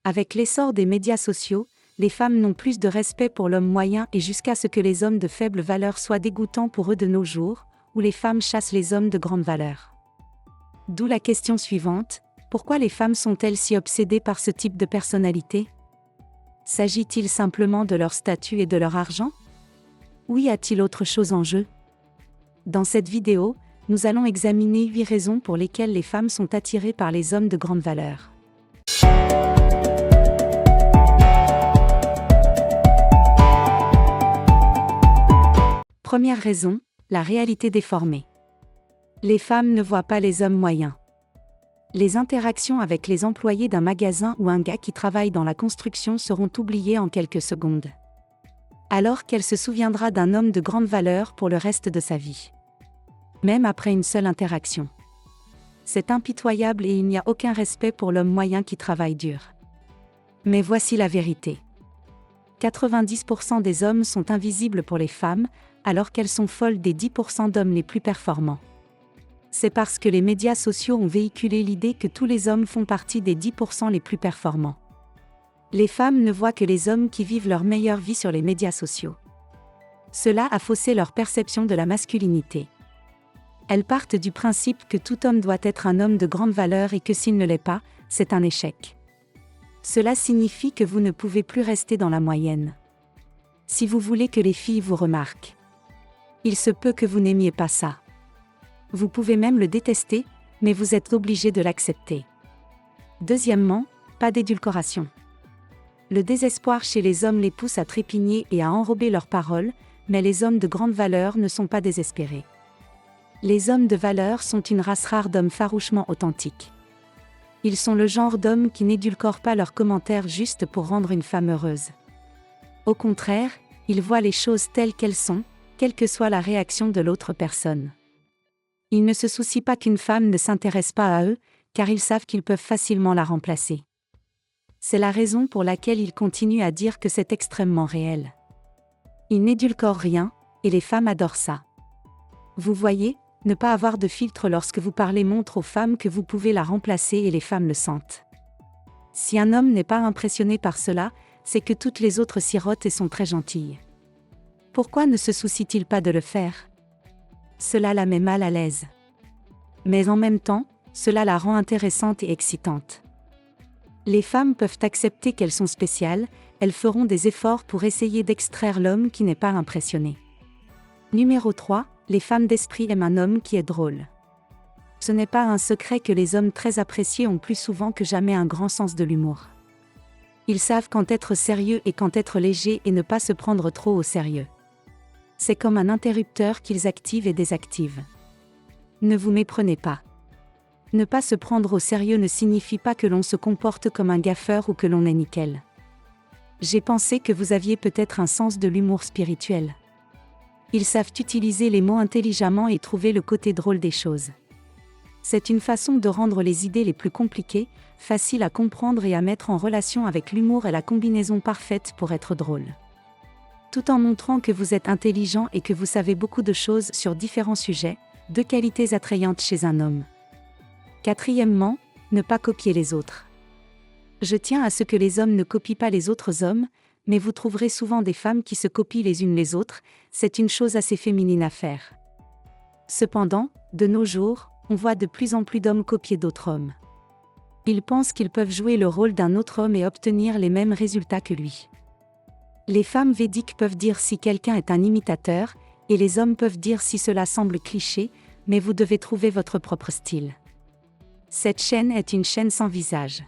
Avec l'essor des médias sociaux, les femmes n'ont plus de respect pour l'homme moyen et jusqu'à ce que les hommes de faible valeur soient dégoûtants pour eux de nos jours, où les femmes chassent les hommes de grande valeur. D'où la question suivante, pourquoi les femmes sont-elles si obsédées par ce type de personnalité ? S'agit-il simplement de leur statut et de leur argent ? Ou y a-t-il autre chose en jeu ? Dans cette vidéo, nous allons examiner 8 raisons pour lesquelles les femmes sont attirées par les hommes de grande valeur. Première raison, la réalité déformée. Les femmes ne voient pas les hommes moyens. Les interactions avec les employés d'un magasin ou un gars qui travaille dans la construction seront oubliées en quelques secondes. Alors qu'elle se souviendra d'un homme de grande valeur pour le reste de sa vie. Même après une seule interaction. C'est impitoyable et il n'y a aucun respect pour l'homme moyen qui travaille dur. Mais voici la vérité. 90% des hommes sont invisibles pour les femmes, alors qu'elles sont folles des 10% d'hommes les plus performants. C'est parce que les médias sociaux ont véhiculé l'idée que tous les hommes font partie des 10% les plus performants. Les femmes ne voient que les hommes qui vivent leur meilleure vie sur les médias sociaux. Cela a faussé leur perception de la masculinité. Elles partent du principe que tout homme doit être un homme de grande valeur et que s'il ne l'est pas, c'est un échec. Cela signifie que vous ne pouvez plus rester dans la moyenne. Si vous voulez que les filles vous remarquent, il se peut que vous n'aimiez pas ça. Vous pouvez même le détester, mais vous êtes obligé de l'accepter. Deuxièmement, pas d'édulcoration. Le désespoir chez les hommes les pousse à trépigner et à enrober leurs paroles, mais les hommes de grande valeur ne sont pas désespérés. Les hommes de valeur sont une race rare d'hommes farouchement authentiques. Ils sont le genre d'hommes qui n'édulcorent pas leurs commentaires juste pour rendre une femme heureuse. Au contraire, ils voient les choses telles qu'elles sont, quelle que soit la réaction de l'autre personne. Ils ne se soucient pas qu'une femme ne s'intéresse pas à eux, car ils savent qu'ils peuvent facilement la remplacer. C'est la raison pour laquelle ils continuent à dire que c'est extrêmement réel. Ils n'édulcorent rien, et les femmes adorent ça. Vous voyez, ne pas avoir de filtre lorsque vous parlez montre aux femmes que vous pouvez la remplacer et les femmes le sentent. Si un homme n'est pas impressionné par cela, c'est que toutes les autres sirotent et sont très gentilles. Pourquoi ne se soucie-t-il pas de le faire ? Cela la met mal à l'aise. Mais en même temps, cela la rend intéressante et excitante. Les femmes peuvent accepter qu'elles sont spéciales, elles feront des efforts pour essayer d'extraire l'homme qui n'est pas impressionné. Numéro 3, les femmes d'esprit aiment un homme qui est drôle. Ce n'est pas un secret que les hommes très appréciés ont plus souvent que jamais un grand sens de l'humour. Ils savent quand être sérieux et quand être léger et ne pas se prendre trop au sérieux. C'est comme un interrupteur qu'ils activent et désactivent. Ne vous méprenez pas. Ne pas se prendre au sérieux ne signifie pas que l'on se comporte comme un gaffeur ou que l'on est nickel. J'ai pensé que vous aviez peut-être un sens de l'humour spirituel. Ils savent utiliser les mots intelligemment et trouver le côté drôle des choses. C'est une façon de rendre les idées les plus compliquées, faciles à comprendre et à mettre en relation avec l'humour et la combinaison parfaite pour être drôle. Tout en montrant que vous êtes intelligent et que vous savez beaucoup de choses sur différents sujets, 2 qualités attrayantes chez un homme. Quatrièmement, ne pas copier les autres. Je tiens à ce que les hommes ne copient pas les autres hommes, mais vous trouverez souvent des femmes qui se copient les unes les autres, c'est une chose assez féminine à faire. Cependant, de nos jours, on voit de plus en plus d'hommes copier d'autres hommes. Ils pensent qu'ils peuvent jouer le rôle d'un autre homme et obtenir les mêmes résultats que lui. Les femmes védiques peuvent dire si quelqu'un est un imitateur, et les hommes peuvent dire si cela semble cliché, mais vous devez trouver votre propre style. Cette chaîne est une chaîne sans visage.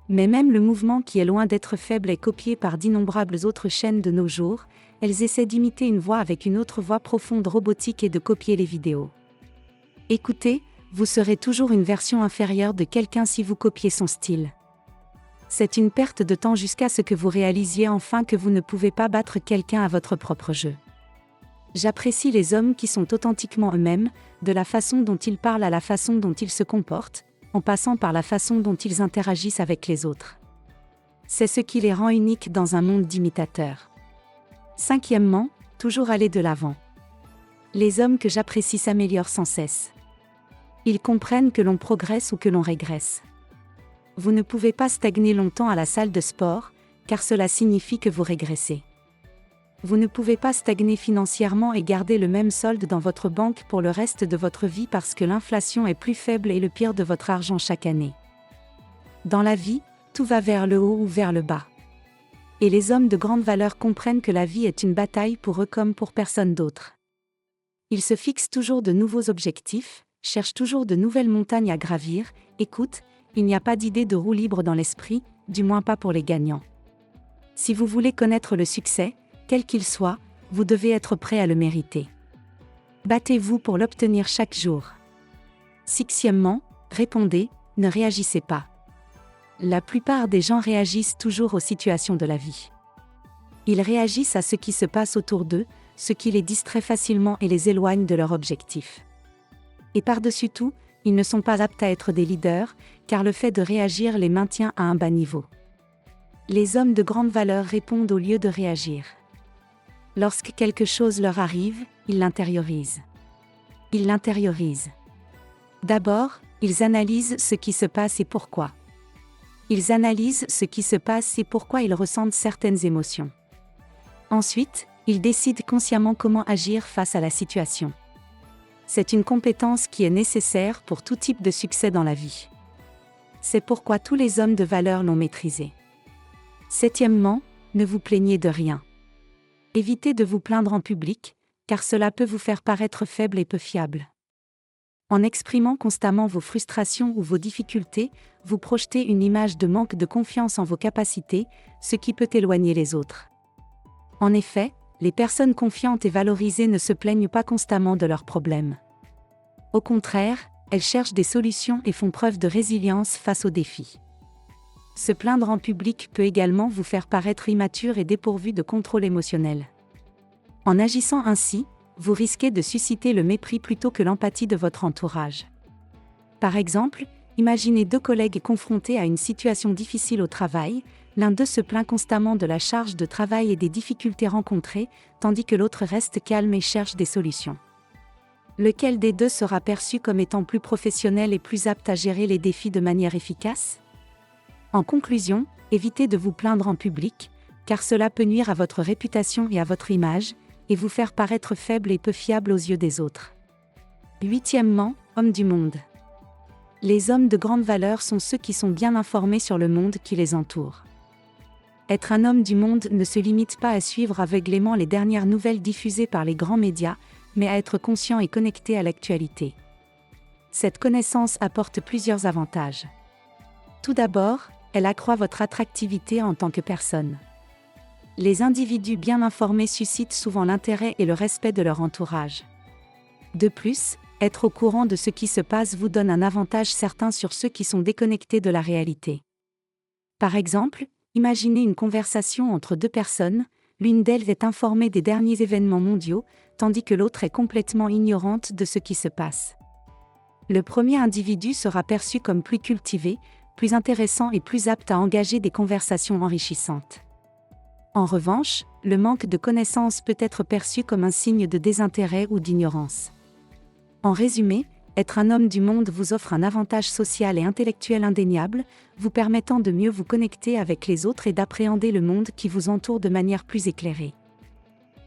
Mais même le mouvement qui est loin d'être faible est copié par d'innombrables autres chaînes de nos jours, elles essaient d'imiter une voix avec une autre voix profonde robotique et de copier les vidéos. Écoutez, vous serez toujours une version inférieure de quelqu'un si vous copiez son style. C'est une perte de temps jusqu'à ce que vous réalisiez enfin que vous ne pouvez pas battre quelqu'un à votre propre jeu. J'apprécie les hommes qui sont authentiquement eux-mêmes, de la façon dont ils parlent à la façon dont ils se comportent, en passant par la façon dont ils interagissent avec les autres. C'est ce qui les rend uniques dans un monde d'imitateurs. Cinquièmement, toujours aller de l'avant. Les hommes que j'apprécie s'améliorent sans cesse. Ils comprennent que l'on progresse ou que l'on régresse. Vous ne pouvez pas stagner longtemps à la salle de sport, car cela signifie que vous régressez. Vous ne pouvez pas stagner financièrement et garder le même solde dans votre banque pour le reste de votre vie parce que l'inflation est plus faible et le pire de votre argent chaque année. Dans la vie, tout va vers le haut ou vers le bas. Et les hommes de grande valeur comprennent que la vie est une bataille pour eux comme pour personne d'autre. Ils se fixent toujours de nouveaux objectifs, cherchent toujours de nouvelles montagnes à gravir. Écoute, il n'y a pas d'idée de roue libre dans l'esprit, du moins pas pour les gagnants. Si vous voulez connaître le succès, quel qu'il soit, vous devez être prêt à le mériter. Battez-vous pour l'obtenir chaque jour. Sixièmement, répondez, ne réagissez pas. La plupart des gens réagissent toujours aux situations de la vie. Ils réagissent à ce qui se passe autour d'eux, ce qui les distrait facilement et les éloigne de leur objectif. Et par-dessus tout, ils ne sont pas aptes à être des leaders, car le fait de réagir les maintient à un bas niveau. Les hommes de grande valeur répondent au lieu de réagir. Lorsque quelque chose leur arrive, ils l'intériorisent. D'abord, ils analysent ce qui se passe et pourquoi. Ils analysent ce qui se passe et pourquoi ils ressentent certaines émotions. Ensuite, ils décident consciemment comment agir face à la situation. C'est une compétence qui est nécessaire pour tout type de succès dans la vie. C'est pourquoi tous les hommes de valeur l'ont maîtrisé. Septièmement, ne vous plaignez de rien. Évitez de vous plaindre en public, car cela peut vous faire paraître faible et peu fiable. En exprimant constamment vos frustrations ou vos difficultés, vous projetez une image de manque de confiance en vos capacités, ce qui peut éloigner les autres. En effet, les personnes confiantes et valorisées ne se plaignent pas constamment de leurs problèmes. Au contraire, elles cherchent des solutions et font preuve de résilience face aux défis. Se plaindre en public peut également vous faire paraître immature et dépourvu de contrôle émotionnel. En agissant ainsi, vous risquez de susciter le mépris plutôt que l'empathie de votre entourage. Par exemple, imaginez deux collègues confrontés à une situation difficile au travail, l'un d'eux se plaint constamment de la charge de travail et des difficultés rencontrées, tandis que l'autre reste calme et cherche des solutions. Lequel des deux sera perçu comme étant plus professionnel et plus apte à gérer les défis de manière efficace ? En conclusion, évitez de vous plaindre en public, car cela peut nuire à votre réputation et à votre image, et vous faire paraître faible et peu fiable aux yeux des autres. Huitièmement, hommes du monde. Les hommes de grande valeur sont ceux qui sont bien informés sur le monde qui les entoure. Être un homme du monde ne se limite pas à suivre aveuglément les dernières nouvelles diffusées par les grands médias, mais à être conscient et connecté à l'actualité. Cette connaissance apporte plusieurs avantages. Tout d'abord, elle accroît votre attractivité en tant que personne. Les individus bien informés suscitent souvent l'intérêt et le respect de leur entourage. De plus, être au courant de ce qui se passe vous donne un avantage certain sur ceux qui sont déconnectés de la réalité. Par exemple, imaginez une conversation entre deux personnes, l'une d'elles est informée des derniers événements mondiaux, tandis que l'autre est complètement ignorante de ce qui se passe. Le premier individu sera perçu comme plus cultivé, plus intéressant et plus apte à engager des conversations enrichissantes. En revanche, le manque de connaissances peut être perçu comme un signe de désintérêt ou d'ignorance. En résumé, être un homme du monde vous offre un avantage social et intellectuel indéniable, vous permettant de mieux vous connecter avec les autres et d'appréhender le monde qui vous entoure de manière plus éclairée.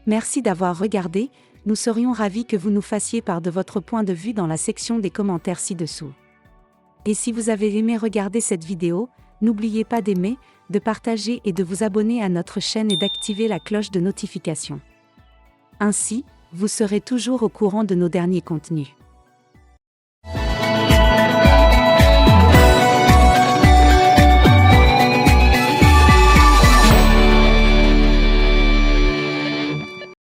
Merci d'avoir regardé, nous serions ravis que vous nous fassiez part de votre point de vue dans la section des commentaires ci-dessous. Et si vous avez aimé regarder cette vidéo, n'oubliez pas d'aimer, de partager et de vous abonner à notre chaîne et d'activer la cloche de notification. Ainsi, vous serez toujours au courant de nos derniers contenus.